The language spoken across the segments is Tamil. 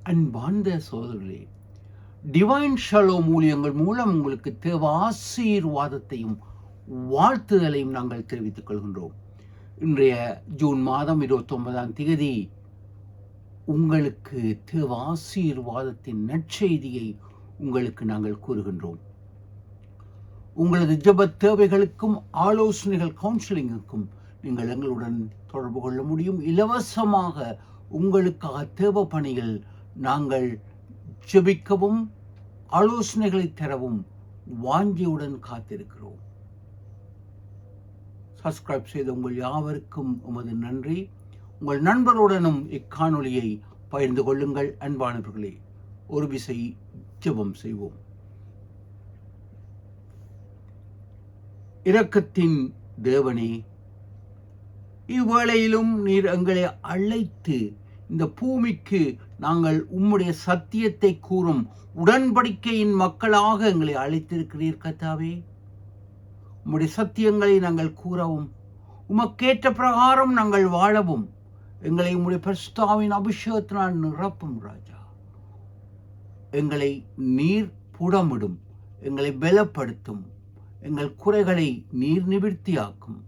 அன்பார்ந்த சோதரர்களே, டிவைன் ஷலோம் ஊழியங்கள் மூலம் உங்களுக்கு தேவ ஆசீர்வாதத்தையும் வாழ்த்துதலையும் நாங்கள் தெரிவித்துக் கொள்கின்றோம். இன்றைய ஜூன் மாதம் 29ஆம் தேதி உங்களுக்கு தேவ ஆசீர்வாதத்தின் நற்செய்தியை உங்களுக்கு நாங்கள் கூறுகின்றோம். உங்களது ஜெப தேவைகளுக்கும் ஆலோசனைகள் கவுன்சிலிங்குக்கும் நீங்கள் எங்களுடன் தொடர்பு கொள்ள முடியும். இலவசமாக உங்களுக்காக தேவ பணிகள் நாங்கள் ஜெபிக்கவும் ஆலோசனைகளை தரவும் வாஞ்சியுடன் காத்திருக்கிறோம். சப்ஸ்கிரைப் செய்த உங்கள் யாவருக்கும் உமது நன்றி. உங்கள் நண்பர்களுடனும் இக்காணொலியை பகிர்ந்து கொள்ளுங்கள். அன்பானவர்களே, ஒரு விசை ஜெபம் செய்வோம். இரக்கத்தின் தேவனே, இவ்வேளையிலும் நீர் எங்களை அழைத்து இந்த பூமிக்கு நாங்கள் உம்முடைய சத்தியத்தை கூறும் உடன்படிக்கையின் மக்களாக எங்களை அழைத்திருக்கிறீர் கர்த்தாவே. உம்முடைய சத்தியங்களை நாங்கள் கூறவும் உமக்கேற்ற பிரகாரம் நாங்கள் வாழவும் எங்களை உம்முடைய பரிசுத்தாவின் அபிஷேகத்தினால் நிரப்பும் ராஜா. எங்களை நீர் புடமிடும், எங்களை பலப்படுத்தும், எங்கள் குறைகளை நீர் நிவர்த்தியாக்கும்.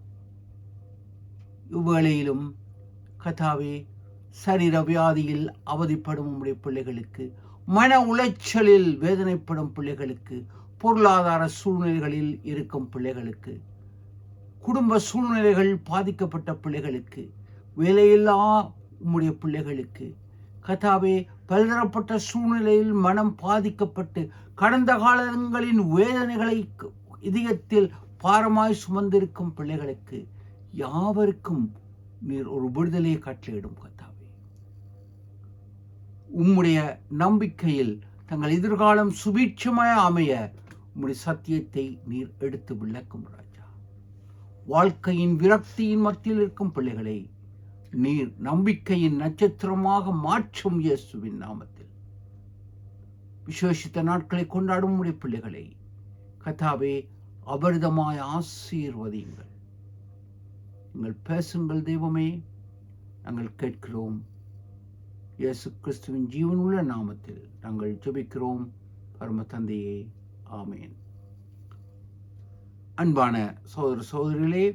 இவ்வேளையிலும் கர்த்தாவே, சரீர வியாதியில் அவதிப்படும் உம்முடைய பிள்ளைகளுக்கு, மன உளைச்சலில் வேதனைப்படும் பிள்ளைகளுக்கு, பொருளாதார சூழ்நிலைகளில் இருக்கும் பிள்ளைகளுக்கு, குடும்ப சூழ்நிலைகள் பாதிக்கப்பட்ட பிள்ளைகளுக்கு, வேலையில்லா உம்முடைய பிள்ளைகளுக்கு கர்த்தாவே, பலதரப்பட்ட சூழ்நிலையில் மனம் பாதிக்கப்பட்டு கடந்த காலங்களின் வேதனைகளை இதயத்தில் பாரமாய் சுமந்திருக்கும் பிள்ளைகளுக்கு யாவருக்கும் நீர் ஒரு விடுதலையை கட்டளையிடும் கர்த்தாவே. உம்முடைய நம்பிக்கையில் தங்கள் எதிர்காலம் சுபீட்சமாய் அமைய உம்முடைய சத்தியத்தை நீர் எடுத்து விளக்கும் ராஜா. வாழ்க்கையின் விரக்தியின் மத்தியில் இருக்கும் பிள்ளைகளை நீர் நம்பிக்கையின் நட்சத்திரமாக மாற்றும் இயேசுவின் நாமத்தில். விசேஷித்த நாட்களை கொண்டாடும் உம்முடைய பிள்ளைகளை கர்த்தாவே அபரிதமாய் ஆசீர்வதியுங்கள். நீங்கள் பேசுங்கள் தெய்வமே, நாங்கள் கேட்கிறோம். இயேசு கிறிஸ்துவின் ஜீவனுள்ள நாமத்தில் நாங்கள் ஜெபிக்கிறோம் பரம தந்தையே, ஆமேன். அன்பான சகோதர சகோதரிகளே,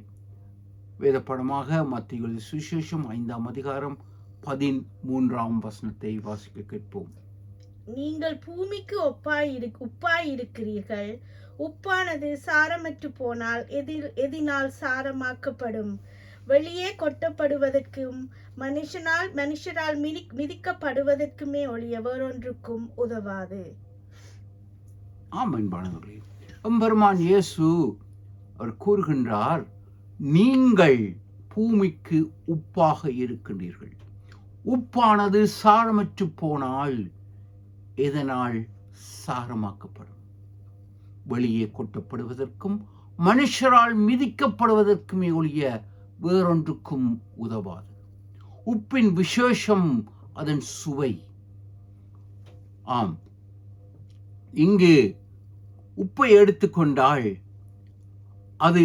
வேத பாடமாக மத்தேயு சுவிசேஷம் 5ஆம் அதிகாரம் 13ஆம் வசனத்தை வாசிக்க கேட்போம். நீங்கள் பூமிக்கு உப்பாய் இருக்கிறீர்கள். உப்பானது சாரமற்று போனால் எதினால் சாரமாக்கப்படும். வெளியே கொட்டப்படுவதற்கும் மனுஷரால் மிதிக்கப்படுவதற்குமே ஒழிய வேறொன்றுக்கும் உதவாது. ஆம் அன்பானவர்களே, எம்பெருமான் இயேசு அவர் கூறுகின்றார், நீங்கள் பூமிக்கு உப்பாக இருக்கின்றீர்கள். உப்பானது சாரமற்று போனால் எதனால் சாரமாக்கப்படும்? வெளியே கொட்டப்படுவதற்கும் மனுஷரால் மிதிக்கப்படுவதற்குமே ஒழிய வேறொன்றுக்கும் உதவாது. உப்பின் விசேஷம் அதன் சுவை. ஆம், இங்கு உப்பை எடுத்துக்கொண்டால் அது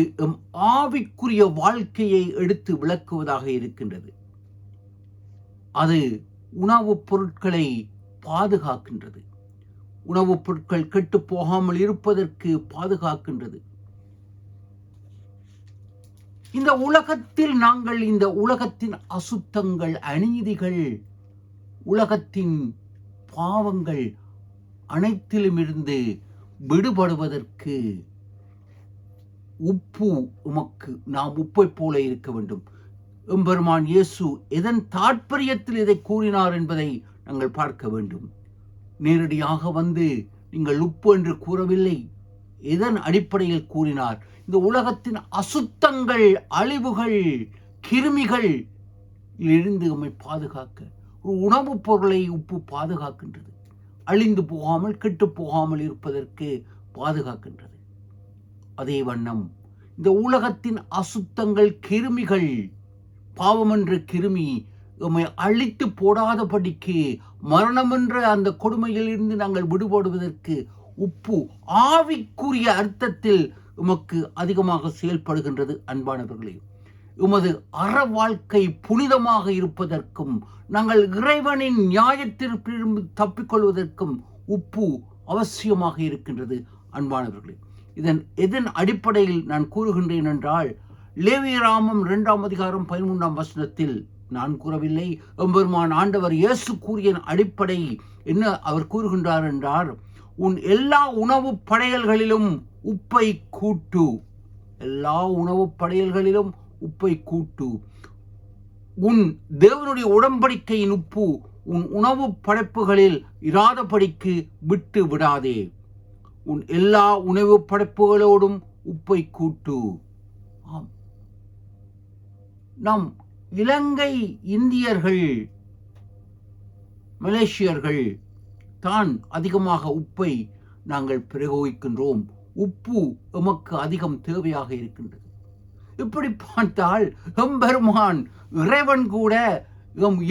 ஆவிக்குரிய வாழ்க்கையை எடுத்து விளக்குவதாக இருக்கின்றது. அது உணவுப் பொருட்களை பாதுகாக்கின்றது. உணவுப் பொருட்கள் கெட்டு போகாமல் இருப்பதற்கு பாதுகாக்கின்றது. இந்த உலகத்தில் நாங்கள் இந்த உலகத்தின் அசுத்தங்கள், அநீதிகள், உலகத்தின் பாவங்கள் அனைத்திலும் இருந்து விடுபடுவதற்கு உப்பு உமக்கு நாம் உப்பை போல இருக்க வேண்டும். எம்பெருமான் இயேசு எதன் தாற்பயத்தில் இதை கூறினார் என்பதை நாங்கள் பார்க்க வேண்டும். நேரடியாக வந்து நீங்கள் உப்பு என்று கூறவில்லை. எதன் அடிப்படையில் கூறினார்? இந்த உலகத்தின் அசுத்தங்கள், அழிவுகள், கிருமிகள் இருந்து நம்மை பாதுகாக்க ஒரு உணவுப் பொருளை உப்பு பாதுகாக்கின்றது. அழிந்து போகாமல், கெட்டு போகாமல் இருப்பதற்கு பாதுகாக்கின்றது. அதே வண்ணம் இந்த உலகத்தின் அசுத்தங்கள், கிருமிகள், பாவம் என்ற கிருமி நம்மை அழித்து போடாதபடிக்கு, மரணம் என்ற அந்த கொடுமையில் இருந்து நாங்கள் விடுபடுவதற்கு உப்பு ஆவிக்குரிய அர்த்தத்தில் உமக்கு அதிகமாக செயல்படுகின்றது. அன்பானவர்களே, எமது அற வாழ்க்கை புனிதமாக இருப்பதற்கும் நாங்கள் இறைவனின் நியாயத்திற்கு தப்பிக்கொள்வதற்கும் உப்பு அவசியமாக இருக்கின்றது. அன்பானவர்களே, இதன் அடிப்படையில் நான் கூறுகின்றேன் என்றால், லேவியராமம் 2ஆம் அதிகாரம் 13ஆம் வசனத்தில் நான் கூறவில்லை, எம்பெருமான் ஆண்டவர் இயேசு கூறிய அடிப்படை என்ன அவர் கூறுகின்றார் என்றால், உன் எல்லா உணவு படையல்களிலும் உப்பை கூட்டு, எல்லா உணவு படையல்களிலும் உப்பை கூட்டு, உன் தேவனுடைய உடன்படிக்கையின் உப்பு உன் உணவு படைப்புகளில் இராதபடிக்கு விட்டு விடாதே, உன் எல்லா உணவு படைப்புகளோடும் உப்பை கூட்டு. ஆம், நம் இலங்கை இந்தியர்கள், மலேசியர்கள் தான் அதிகமாக உப்பை நாங்கள் பிரயோகிக்கின்றோம். உப்பு எமக்கு அதிகம் தேவையாக இருக்கின்றது. இப்படி பார்த்தால் எம்பெருமான் இறைவன் கூட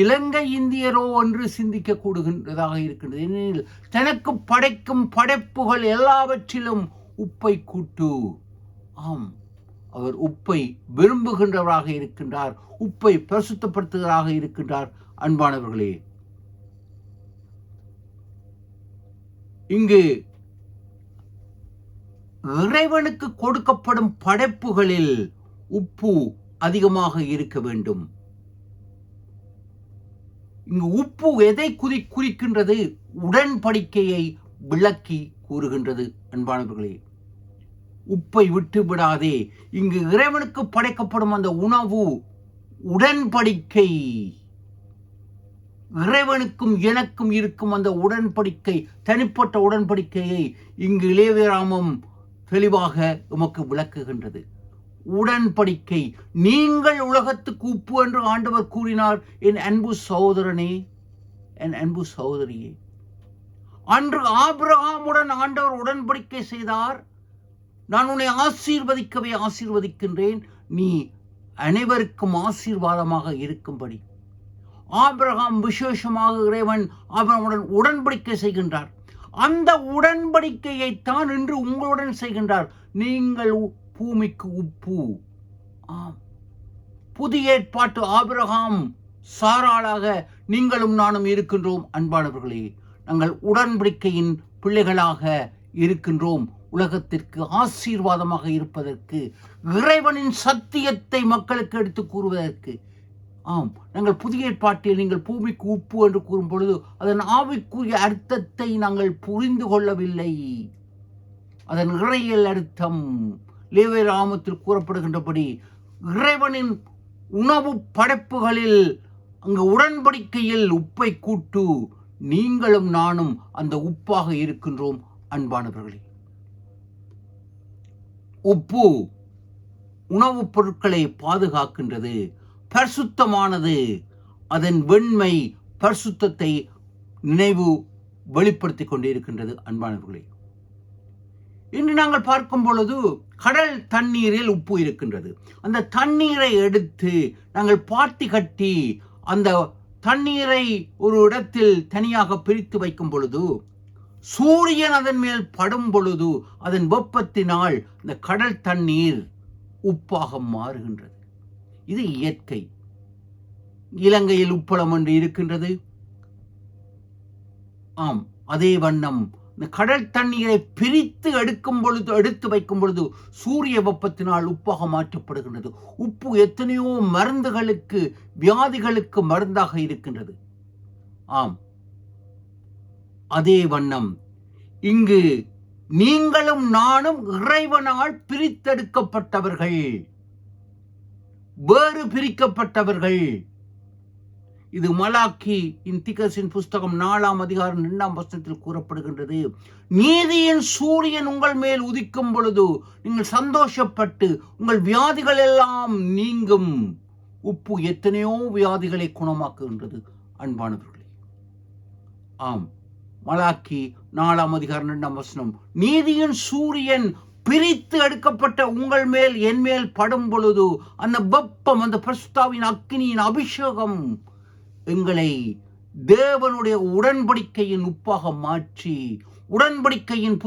இலங்கை இந்தியரோ என்று சிந்திக்க கூடுகின்றதாக இருக்கின்றது. ஏனெனில் தனக்கு படைக்கும் படைப்புகள் எல்லாவற்றிலும் உப்பை கூட்டு. ஆம், அவர் உப்பை விரும்புகின்றவராக இருக்கின்றார், உப்பை பரிசுத்தப்படுத்துகிறாராக இருக்கின்றார். அன்பானவர்களே, இங்கு இறைவனுக்கு கொடுக்கப்படும் படைப்புகளில் உப்பு அதிகமாக இருக்க வேண்டும். இங்கு உப்பு எதை குறிக்கின்றது? உடன்படிக்கையை விளக்கி கூறுகின்றது. அன்பானவர்களே, உப்பை விட்டு விடாதே. இங்கு இறைவனுக்கு படைக்கப்படும் அந்த உணவு உடன்படிக்கை, இறைவனுக்கும் எனக்கும் இருக்கும் அந்த உடன்படிக்கை, தனிப்பட்ட உடன்படிக்கையை இங்கு லேவியராமம் தெளிவாக உமக்கு விளக்குகின்றது. உடன்படிக்கை, நீங்கள் உலகத்துக்கு உப்பு என்று ஆண்டவர் கூறினார். என் அன்பு சகோதரனே, என் அன்பு சகோதரியே, அன்று ஆபிரகாமுடன் ஆண்டவர் உடன்படிக்கை செய்தார். நான் உன்னை ஆசீர்வதிக்கவே ஆசீர்வதிக்கின்றேன், நீ அனைவருக்கும் ஆசீர்வாதமாக இருக்கும்படி. ஆபிரகாம் விசேஷமாக இறைவன் ஆபிரகாமுடன் உடன்படிக்கை செய்கின்றார். அந்த உடன்படிக்கையை தான் இன்று உங்களுடன் செய்கின்றார். நீங்கள் பூமிக்கு உப்பு. ஆம், புதிய ஏற்பாட்டு ஆபிரகாம் சாராளாக நீங்களும் நானும் இருக்கின்றோம். அன்பானவர்களே, நாங்கள் உடன்படிக்கையின் பிள்ளைகளாக இருக்கின்றோம். உலகத்திற்கு ஆசீர்வாதமாக இருப்பதற்கு, இறைவனின் சத்தியத்தை மக்களுக்கு எடுத்து கூறுவதற்கு. ஆம், நாங்கள் புதிய ஏற்பாட்டில் நீங்கள் பூமிக்கு உப்பு என்று கூறும் பொழுது அதன் ஆவிக்குரிய அர்த்தத்தை நாங்கள் புரிந்து கொள்ளவில்லை. அதன் இறையியல் அர்த்தம் லேவியராமத்தில் கூறப்படுகின்றபடி இறைவனின் உணவு படைப்புகளில் அங்கு உடன்படிக்கையில் உப்பை கூட்டு, நீங்களும் நானும் அந்த உப்பாக இருக்கின்றோம். அன்பானவர்களே, உப்பு உணவுப் பொருட்களை பாதுகாக்கின்றது, பரிசுத்தமானது. அதன் வெண்மை பரிசுத்தத்தை நினைவு வெளிப்படுத்திக் கொண்டிருக்கின்றது. அன்பானவர்களே, இன்று நாங்கள் பார்க்கும் பொழுது கடல் தண்ணீரில் உப்பு இருக்கின்றது. அந்த தண்ணீரை எடுத்து நாங்கள் பாத்தி கட்டி அந்த தண்ணீரை ஒரு இடத்தில் தனியாக பிரித்து வைக்கும் பொழுது, சூரியன் அதன் மேல் படும் பொழுது அதன் வெப்பத்தினால் இந்த கடல் தண்ணீர் உப்பாக மாறுகின்றது. இது இயற்கை. இலங்கையில் உப்பளம் என்று இருக்கின்றது. ஆம், அதே வண்ணம் இந்த கடல் தண்ணீரை பிரித்து எடுத்து வைக்கும் பொழுது சூரிய வெப்பத்தினால் உப்பாக மாற்றப்படுகின்றது. உப்பு எத்தனையோ மருந்துகளுக்கு, வியாதிகளுக்கு மருந்தாக இருக்கின்றது. ஆம், அதே வண்ணம் இங்கு நீங்களும் நானும் இறைவனால் பிரித்தெடுக்கப்பட்டவர்கள், வேறு பிரிக்கப்பட்டவர்கள். இது மலாக்கி திகசின் புஸ்தகம் 4ஆம் அதிகாரம் 2ஆம் வசனத்தில் கூறப்படுகின்றது. நீதியின் சூரியன் உங்கள் மேல் உதிக்கும் பொழுது நீங்கள் சந்தோஷப்பட்டு உங்கள் வியாதிகள் எல்லாம் நீங்கும். உப்பு எத்தனையோ வியாதிகளை குணமாக்குகின்றது. அன்பானவர்களே, ஆம், மலாக்கி 4ஆம் அதிகாரம் 2ஆம் வசனம், நீதியின் சூரியன் பிரித்து எடுக்கப்பட்ட உங்கள் மேல் என் மேல் படும் பொழுது அந்த வெப்பம், அந்த பரிசுத்தாவின் அக்கினியின் அபிஷேகம் எங்களை தேவனுடைய உடன்படிக்கையின் உப்பாக மாற்றி உடன்படிக்கையின்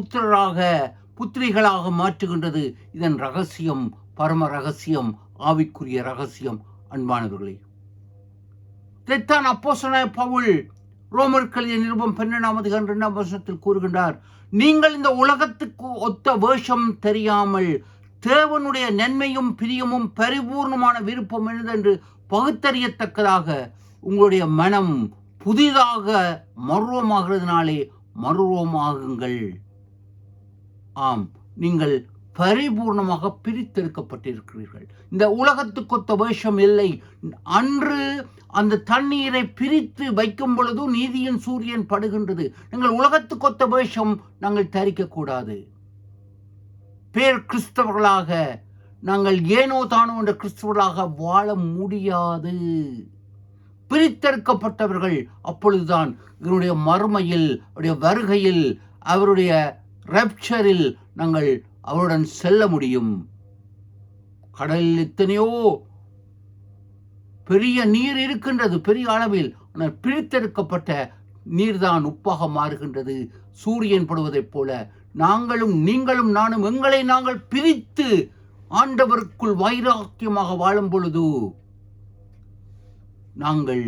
புத்திரிகளாக மாற்றுகின்றது. இதன் ரகசியம், பரம ரகசியம் ஆவிக்குரிய ரகசியம் அன்பானவர்களே. இதைத்தான் அப்போஸ்தலனாகிய பவுல் ரோமர்கள் நிருபம் 12 கூறுகின்றார். நீங்கள் இந்த உலகத்துக்கு ஒத்த வேஷம் தெரியாமல் தேவனுடைய நன்மையும் பிரியமும் பரிபூர்ணமான விருப்பம் என்னதென்று பகுத்தறியத்தக்கதாக உங்களுடைய மனம் புதிதாக மறுரூபமாகிறதுனாலே மறுரூபமாகுங்கள். ஆம், நீங்கள் பரிபூர்ணமாக பிரித்தெடுக்கப்பட்டிருக்கிறீர்கள். இந்த உலகத்துக்கொத்த வேஷம் இல்லை. அன்று அந்த தண்ணீரை பிரித்து வைக்கும் பொழுது நீதியின் சூரியன் படுகின்றது. நீங்கள் உலகத்துக்கொத்த வேஷம் நாங்கள் தரிக்க கூடாது. பேர் கிறிஸ்தவர்களாக நாங்கள் ஏனோ தானோ என்ற கிறிஸ்தவர்களாக வாழ முடியாது. பிரித்தெடுக்கப்பட்டவர்கள் அப்பொழுதுதான் இவருடைய மறுமையில், அவருடைய வருகையில், அவருடைய ரப்சரில் நாங்கள் அவருடன் செல்ல முடியும். கடலில் எத்தனையோ பெரிய நீர் இருக்கின்றது, பெரிய அளவில். ஆனால் பிரித்தெடுக்கப்பட்ட நீர்தான் உப்பாக மாறுகின்றது. சூரியன் படுவதைப் போல நீங்களும் நானும் எங்களை நாங்கள் பிரித்து ஆண்டவருக்குள் வைராக்கியமாக வாழும் பொழுது நாங்கள்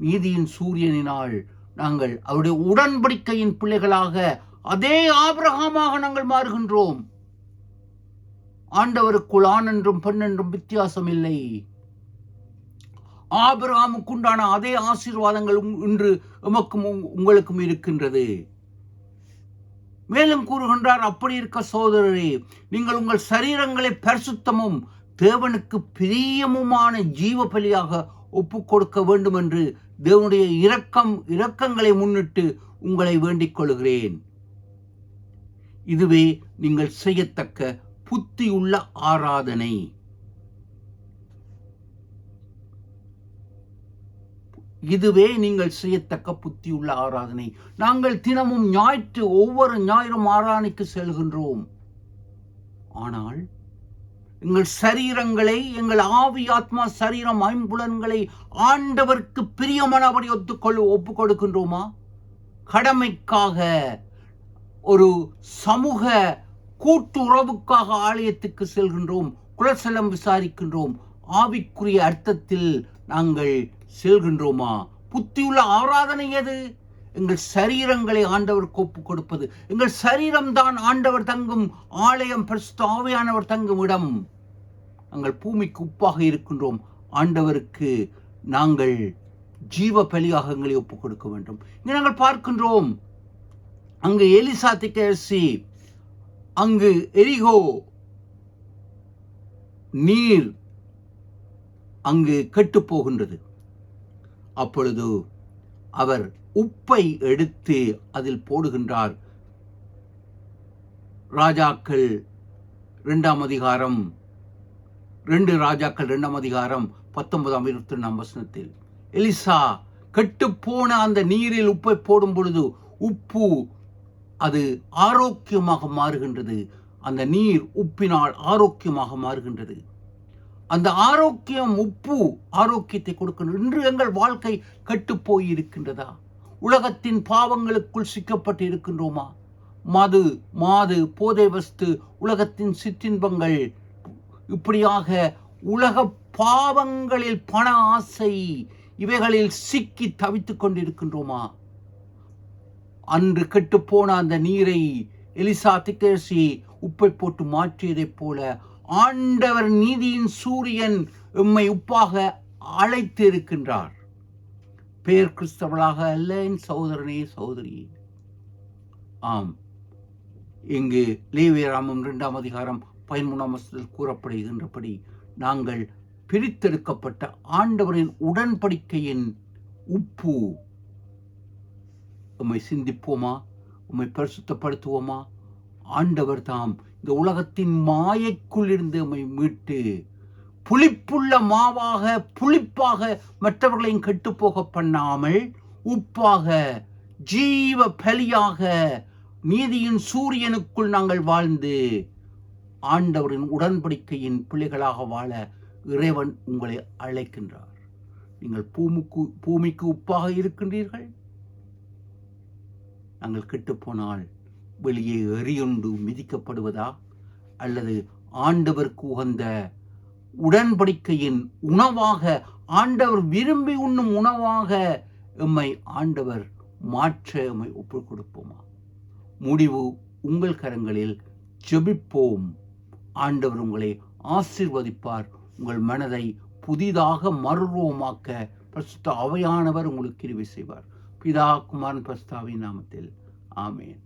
நீதியின் சூரியனினால் நாங்கள் அவருடைய உடன்படிக்கையின் பிள்ளைகளாக அதே ஆபிரகாமாக நாங்கள் மாறுகின்றோம். ஆண்டவருக்குள் ஆண் என்றும் பெண் என்றும் வித்தியாசம் இல்லை. ஆபிரகாமுக்குண்டான அதே ஆசீர்வாதங்கள் இன்று எமக்கும் உங்களுக்கும் இருக்கின்றது. மேலும் கூறுகின்றார், அப்படி இருக்க சகோதரரே, நீங்கள் உங்கள் சரீரங்களை பரிசுத்தமும் தேவனுக்கு பிரியமுமான ஜீவ பலியாக ஒப்பு கொடுக்க வேண்டும் என்று தேவனுடைய இரக்கங்களை முன்னிட்டு உங்களை வேண்டிக் கொள்கிறேன். இதுவே நீங்கள் செய்யத்தக்க புத்தியுள்ள ஆராதனை. இதுவே நீங்கள் செய்யத்தக்க புத்தியுள்ள ஆராதனை. நாங்கள் தினமும் ஒவ்வொரு ஞாயிறும் ஆராதனைக்கு செல்கின்றோம். ஆனால் எங்கள் சரீரங்களை, எங்கள் ஆவி ஆத்மா சரீரம் ஐம்புலன்களை ஆண்டவருக்கு பிரியமானபடி ஒப்பு கொடுக்கின்றோமா? கடமைக்காக, ஒரு சமூக கூட்டு உறவுக்காக ஆலயத்துக்கு செல்கின்றோம், குலசலம் விசாரிக்கின்றோம். ஆவிக்குரிய அர்த்தத்தில் நாங்கள் செல்கின்றோமா? புத்தியுள்ள ஆராதனை எது? எங்கள் சரீரங்களை ஆண்டவருக்கு ஒப்பு கொடுப்பது. எங்கள் சரீரம்தான் ஆண்டவர் தங்கும் ஆலயம், பரிசுத்த ஆவியானவர் தங்கும் இடம். நாங்கள் பூமிக்கு உப்பாக இருக்கின்றோம். ஆண்டவருக்கு நாங்கள் ஜீவ பலியாக எங்களை ஒப்புக் கொடுக்க வேண்டும். இங்கே நாங்கள் பார்க்கின்றோம், அங்கு எலிசா திக்கரசி, அங்கு எரிகோ நீர் அங்கு கெட்டு போகின்றது. அப்பொழுது அவர் உப்பை எடுத்து அதில் போடுகின்றார். ராஜாக்கள் 2 அதிகாரம் 19 எலிசா கெட்டுப்போன அந்த நீரில் உப்பை போடும் பொழுது உப்பு அது ஆரோக்கியமாக மாறுகின்றது. அந்த நீர் உப்பினால் ஆரோக்கியமாக மாறுகின்றது. அந்த ஆரோக்கியம், உப்பு ஆரோக்கியத்தை கொடுக்கின்றது. இன்று எங்கள் வாழ்க்கை கெட்டுப்போய் இருக்கின்றதா? உலகத்தின் பாவங்களுக்குள் சிக்கப்பட்டு இருக்கின்றோமா? மாது, போதை வஸ்து, உலகத்தின் சிற்றின்பங்கள், இப்படியாக உலக பாவங்களில், பண ஆசை, இவைகளில் சிக்கி தவித்துக் கொண்டிருக்கின்றோமா? அன்று கெட்டுப்போன அந்த நீரை எலிசா திக்கரசி உப்பை போட்டு மாற்றியதைப் போல ஆண்டவர் நீதியின் சூரியன் எம்மை உப்பாக அழைத்து இருக்கின்றார். பேர் கிறிஸ்தவர்களாக அல்ல என் சகோதரனே, சகோதரியே. ஆம், இங்கு லேவியராமம் 2 அதிகாரம் 13 கூறப்படுகின்றபடி நாங்கள் பிரித்தெடுக்கப்பட்ட ஆண்டவரின் உடன்படிக்கையின் உப்பு. உம்மை சிந்திப்போமா? உம்மை பரிசுத்தப்படுத்துவோமா? ஆண்டவர் தாம் இந்த உலகத்தின் மாயைக்குள் இருந்து உம்மை மீட்டு புளிப்புள்ள மாவாக, புளிப்பாக மற்றவர்களையும் கெட்டுப்போக பண்ணாமல் உப்பாக, ஜீவ பலியாக, நீதியின் சூரியனுக்குள் நாங்கள் வாழ்ந்து ஆண்டவரின் உடன்படிக்கையின் பிள்ளைகளாக வாழ இறைவன் உங்களை அழைக்கின்றார். நீங்கள் பூமிக்கு உப்பாக இருக்கின்றீர்கள். நாங்கள் கெட்டுப்போனால் வெளியே எரியுண்டு மிதிக்கப்படுவதா, அல்லது ஆண்டவருக்கு உகந்த உடன்படிக்கையின் உணவாக, ஆண்டவர் விரும்பி உண்ணும் உணவாக எம்மை ஆண்டவர் மாற்ற எம்மை ஒப்புக் கொடுப்போமா? முடிவு உங்கள் கரங்களில். ஜெபிப்போம். ஆண்டவர் உங்களை ஆசீர்வதிப்பார். உங்கள் மனதை புதிதாக மறுரூபமாக்க பரிசுத்த ஆவியானவர் உங்களுக்கு கிருபை செய்வார். பிதா, குமாரன், பரிசுத்த ஆவியின் நாமத்தில் ஆமென்.